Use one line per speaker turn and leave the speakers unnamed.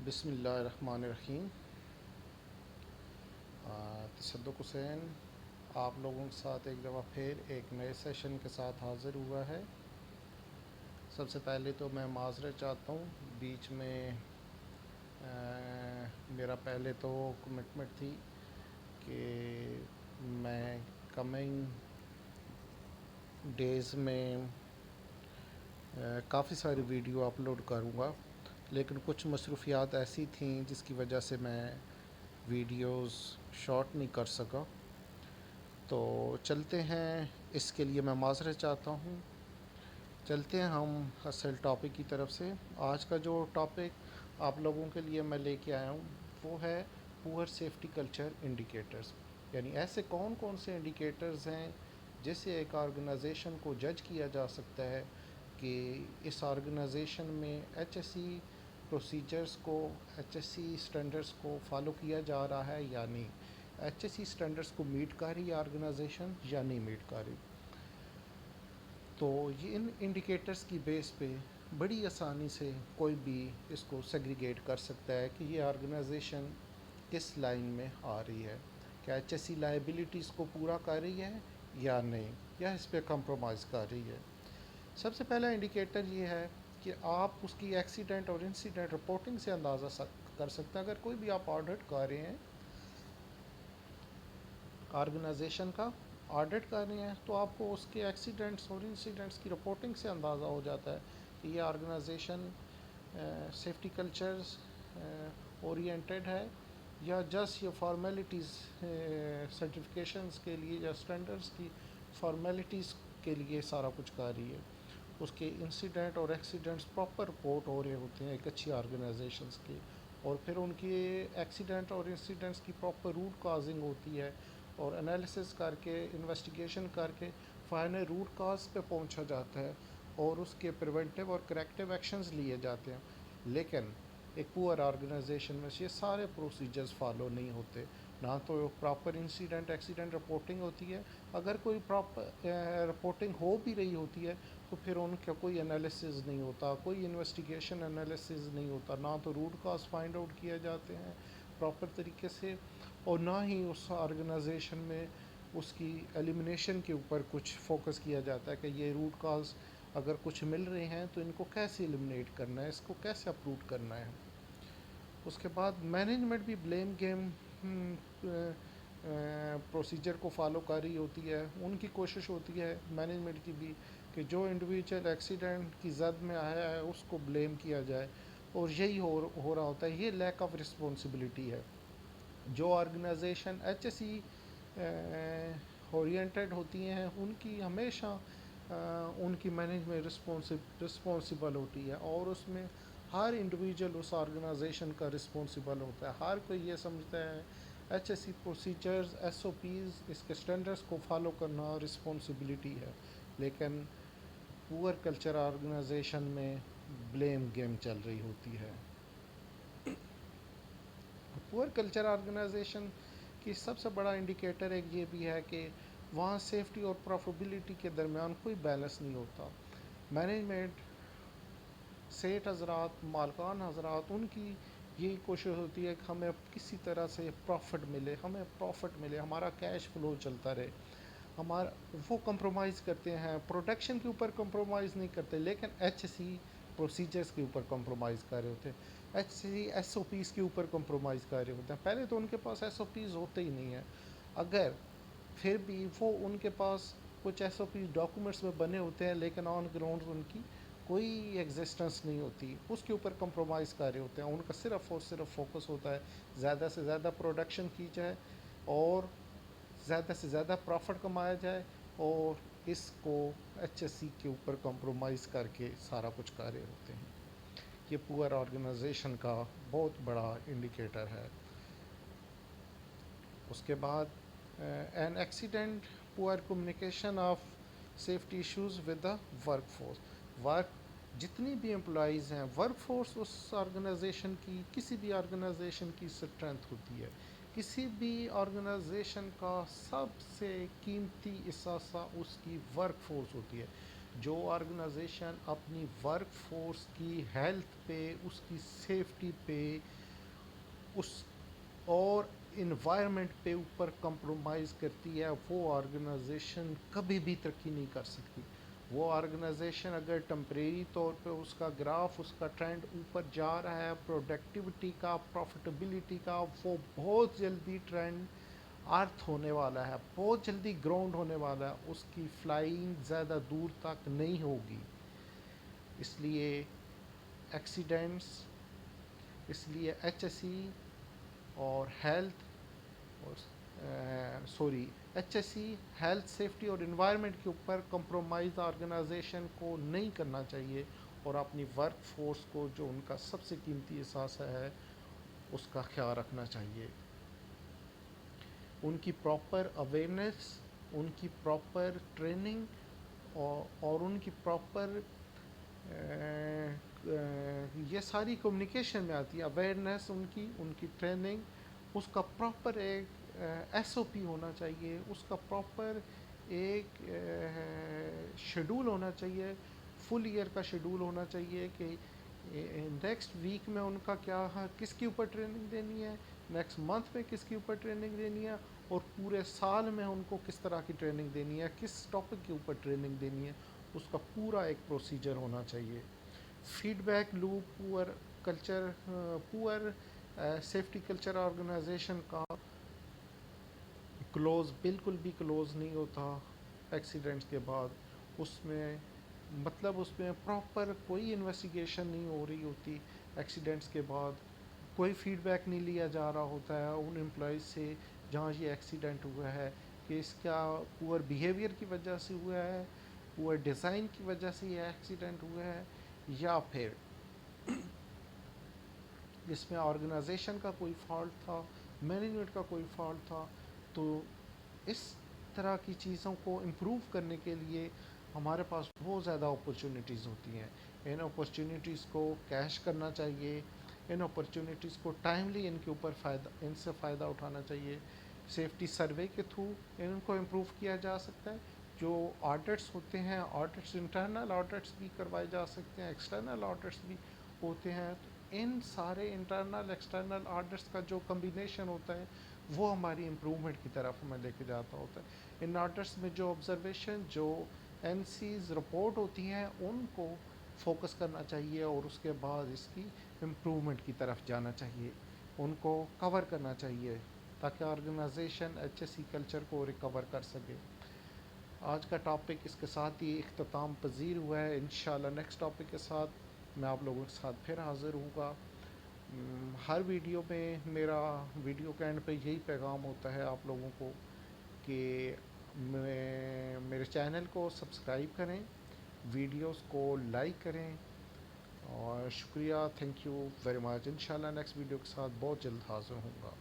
بسم اللہ الرحمن الرحیم۔ تصدق حسین آپ لوگوں کے ساتھ ایک دفعہ پھر ایک نئے سیشن کے ساتھ حاضر ہوا ہے۔ سب سے پہلے تو میں معذرت چاہتا ہوں، بیچ میں میرا پہلے تو کمٹمنٹ تھی کہ میں کمنگ ڈیز میں کافی ساری ویڈیو اپلوڈ کروں گا، لیکن کچھ مصروفیات ایسی تھیں جس کی وجہ سے میں ویڈیوز شارٹ نہیں کر سکا۔ تو چلتے ہیں، اس کے لیے میں معذرت چاہتا ہوں۔ چلتے ہیں ہم اصل ٹاپک کی طرف سے۔ آج کا جو ٹاپک آپ لوگوں کے لیے میں لے کے آیا ہوں وہ ہے پور سیفٹی کلچر انڈیکیٹرز، یعنی ایسے کون کون سے انڈیکیٹرز ہیں جس سے ایک آرگنائزیشن کو جج کیا جا سکتا ہے کہ اس آرگنائزیشن میں ایچ ایس سی پروسیجرز کو، ایچ ایس سی اسٹینڈرڈز کو فالو کیا جا رہا ہے یا نہیں، ایچ ایس سی اسٹینڈرڈز کو میٹ کر رہی ہے آرگنائزیشن یا نہیں میٹ کر رہی۔ تو یہ ان انڈیکیٹرز کی بیس پہ بڑی آسانی سے کوئی بھی اس کو سیگریگیٹ کر سکتا ہے کہ یہ آرگنائزیشن کس لائن میں آ رہی ہے، کیا ایچ ایس سی لائبلٹیز کو پورا کر رہی ہے یا نہیں، یا اس پہ کمپرومائز کر رہی ہے۔ سب سے پہلا انڈیکیٹر یہ ہے کہ آپ اس کی ایکسیڈنٹ اور انسیڈنٹ رپورٹنگ سے اندازہ کر سکتے ہیں۔ اگر کوئی بھی آپ آڈٹ کر رہے ہیں، آرگنائزیشن کا آڈٹ کر رہے ہیں، تو آپ کو اس کے ایکسیڈنٹس اور انسیڈنٹس کی رپورٹنگ سے اندازہ ہو جاتا ہے کہ یہ آرگنائزیشن سیفٹی کلچرز اورینٹڈ ہے یا جسٹ یہ فارمیلٹیز سرٹیفکیشنز کے لیے یا اسٹینڈرڈس کی فارمیلٹیز کے لیے سارا کچھ کر رہی ہے۔ اس کے انسیڈنٹ اور ایکسیڈنٹس پراپر رپورٹ ہو رہے ہوتے ہیں ایک اچھی آرگنائزیشنز کے، اور پھر ان کے ایکسیڈنٹ اور انسیڈنٹس کی پراپر روٹ کازنگ ہوتی ہے، اور انالیسس کر کے، انویسٹیگیشن کر کے فائنل روٹ کاز پہ پہنچا جاتا ہے اور اس کے پریونٹیو اور کریکٹیو ایکشنز لیے جاتے ہیں۔ لیکن ایک پور آرگنائزیشن میں یہ سارے پروسیجرز فالو نہیں ہوتے، نہ تو پراپر انسیڈنٹ ایکسیڈنٹ رپورٹنگ ہوتی ہے، اگر کوئی پراپر رپورٹنگ ہو بھی رہی ہوتی ہے تو پھر ان کا کوئی انالیسز نہیں ہوتا، کوئی انویسٹیگیشن انالیسز نہیں ہوتا، نہ تو روٹ کاز فائنڈ آؤٹ کیے جاتے ہیں پراپر طریقے سے، اور نہ ہی اس آرگنائزیشن میں اس کی ایلیمنیشن کے اوپر کچھ فوکس کیا جاتا ہے کہ یہ روٹ کاز اگر کچھ مل رہے ہیں تو ان کو کیسے ایلیمنیٹ کرنا ہے، اس کو کیسے اپروٹ کرنا ہے۔ اس کے بعد مینجمنٹ بھی بلیم گیم پروسیجر کو فالو کر رہی ہوتی ہے۔ ان کی کوشش ہوتی ہے مینجمنٹ کی بھی کہ جو انڈیویجول ایکسیڈنٹ کی زد میں آیا ہے اس کو بلیم کیا جائے، اور یہی ہو رہا ہوتا ہے۔ یہ لیک آف رسپانسبلٹی ہے۔ جو organization H S C oriented ہوتی ہیں ان کی ہمیشہ ان کی مینجمنٹ رسپانسبل ہوتی ہے، اور اس میں ہر انڈیویجول اس آرگنائزیشن کا رسپانسبل ہوتا ہے۔ ہر کوئی یہ سمجھتا ہے H S C procedures, S O Ps, اس کے اسٹینڈرڈس کو فالو کرنا رسپانسبلٹی ہے، لیکن پور کلچر آرگنائزیشن میں بلیم گیم چل رہی ہوتی ہے۔ پور کلچر آرگنائزیشن کی سب سے بڑا انڈیکیٹر ایک یہ بھی ہے کہ وہاں سیفٹی اور پروفیبلٹی کے درمیان کوئی بیلنس نہیں ہوتا۔ مینجمنٹ، سیٹ حضرات، مالکان حضرات، ان کی یہی کوشش ہوتی ہے کہ ہمیں کسی طرح سے پروفٹ ملے، ہمارا کیش فلو چلتا رہے۔ وہ کمپرومائز کرتے ہیں، پروڈکشن کے اوپر کمپرومائز نہیں کرتے، لیکن ایچ سی پروسیجرز کے اوپر کمپرومائز کر رہے ہوتے ہیں، H C S O Ps کے اوپر کمپرومائز کر رہے ہوتے ہیں۔ پہلے تو ان کے پاس ایس او پیز ہوتے ہی نہیں ہیں، اگر پھر بھی وہ ان کے پاس کچھ ایس او پیز ڈاکومنٹس میں بنے ہوتے ہیں لیکن آن گراؤنڈ ان کی کوئی ایگزسٹنس نہیں ہوتی، اس کے اوپر کمپرومائز کر رہے ہوتے ہیں۔ ان کا صرف اور صرف فوکس ہوتا ہے زیادہ سے زیادہ پروڈکشن کی جائے اور زیادہ سے زیادہ پروفٹ کمایا جائے، اور اس کو ایچ ایس سی کے اوپر کمپرومائز کر کے سارا کچھ کر رہے ہوتے ہیں۔ یہ پور آرگنائزیشن کا بہت بڑا انڈیکیٹر ہے۔ اس کے بعد این ایکسیڈنٹ، پور communication of safety issues with the work force. جتنی بھی امپلائیز ہیں، ورک فورس اس آرگنائزیشن کی، کسی بھی آرگنائزیشن کی اسٹرینتھ ہوتی ہے۔ کسی بھی آرگنائزیشن کا سب سے قیمتی اثاثہ اس کی ورک فورس ہوتی ہے۔ جو آرگنائزیشن اپنی ورک فورس کی ہیلتھ پہ، اس کی سیفٹی پہ، اس اور انوائرمنٹ پہ اوپر کمپرومائز کرتی ہے، وہ آرگنائزیشن کبھی بھی ترقی نہیں کر سکتی. وہ آرگنائزیشن اگر ٹمپریری طور پہ اس کا گراف، اس کا ٹرینڈ اوپر جا رہا ہے پروڈکٹیوٹی کا، پروفٹیبلٹی کا، وہ بہت جلدی ٹرینڈ ارتھ ہونے والا ہے، بہت جلدی گراؤنڈ ہونے والا ہے، اس کی فلائنگ زیادہ دور تک نہیں ہوگی. اس لیے ایکسیڈنٹس، اس لیے ایچ ایس سی اور health H S C health, safety اور انوائرمنٹ کے اوپر کمپرومائز آرگنائزیشن کو نہیں کرنا چاہیے، اور اپنی ورک فورس کو جو ان کا سب سے قیمتی اثاثہ ہے اس کا خیال رکھنا چاہیے. ان کی پراپر اویئرنیس، ان کی پراپر ٹریننگ اور ان کی پراپر یہ ساری کمیونیکیشن میں آتی ہے. اویئرنیس ان کی ٹریننگ، اس کا پراپر ایک ایس او پی ہونا چاہیے، اس کا پراپر ایک شیڈول ہونا چاہیے، فل ایئر کا شیڈول ہونا چاہیے کہ نیکسٹ ویک میں ان کا کیا ہے، کس کے اوپر ٹریننگ دینی ہے، نیکسٹ منتھ میں کس کے اوپر ٹریننگ دینی ہے، اور پورے سال میں ان کو کس طرح کی ٹریننگ دینی ہے، کس ٹاپک کے اوپر ٹریننگ دینی ہے. اس کا پورا ایک پروسیجر ہونا چاہیے. فیڈ بیک لوپ، پور سیفٹی کلچر آرگنائزیشن کا کلوز بالکل بھی کلوز نہیں ہوتا ایکسیڈنٹس کے بعد. اس میں اس میں پراپر کوئی انویسٹیگیشن نہیں ہو رہی ہوتی. ایکسیڈنٹس کے بعد کوئی فیڈ بیک نہیں لیا جا رہا ہوتا ہے ان امپلائیز سے جہاں یہ ایکسیڈنٹ ہوا ہے، کہ اس کا پور بیہیویئر کی وجہ سے ہوا ہے، پور ڈیزائن کی وجہ سے یہ ایکسیڈنٹ ہوا ہے، یا پھر جس میں آرگنائزیشن کا کوئی فالٹ تھا، مینجمنٹ کا کوئی فالٹ تھا. تو اس طرح کی چیزوں کو امپروو کرنے کے لیے ہمارے پاس بہت زیادہ اپرچونیٹیز ہوتی ہیں. ان اپرچونیٹیز کو کیش کرنا چاہیے، ان اپرچونیٹیز کو ٹائملی ان کے اوپر ان سے فائدہ اٹھانا چاہیے. سیفٹی سروے کے تھرو ان کو امپروو کیا جا سکتا ہے. جو آڈٹس ہوتے ہیں، آڈٹس انٹرنل آڈٹس بھی کروائے جا سکتے ہیں، ایکسٹرنل آڈٹس بھی ہوتے ہیں. تو ان سارے انٹرنل ایکسٹرنل آڈٹس کا جو کمبینیشن ہوتا ہے وہ ہماری امپرومنٹ کی طرف ہمیں لے کے جاتا ہوتا ہے. ان آڈٹس میں جو آبزرویشن، جو این سیز رپورٹ ہوتی ہیں ان کو فوکس کرنا چاہیے، اور اس کے بعد اس کی امپرومنٹ کی طرف جانا چاہیے، ان کو کور کرنا چاہیے تاکہ organization H S C culture کو ریکور کر سکے. آج کا ٹاپک اس کے ساتھ ہی اختتام پذیر ہوا ہے. انشاءاللہ نیکسٹ ٹاپک کے ساتھ میں آپ لوگوں کے ساتھ پھر حاضر ہوں گا. ہر ویڈیو میں میرا ویڈیو کے اینڈ پہ یہی پیغام ہوتا ہے آپ لوگوں کو کہ میرے چینل کو سبسکرائب کریں، ویڈیوز کو لائک کریں، اور شکریہ. Thank you very much. انشاءاللہ نیکسٹ ویڈیو کے ساتھ بہت جلد حاضر ہوں گا.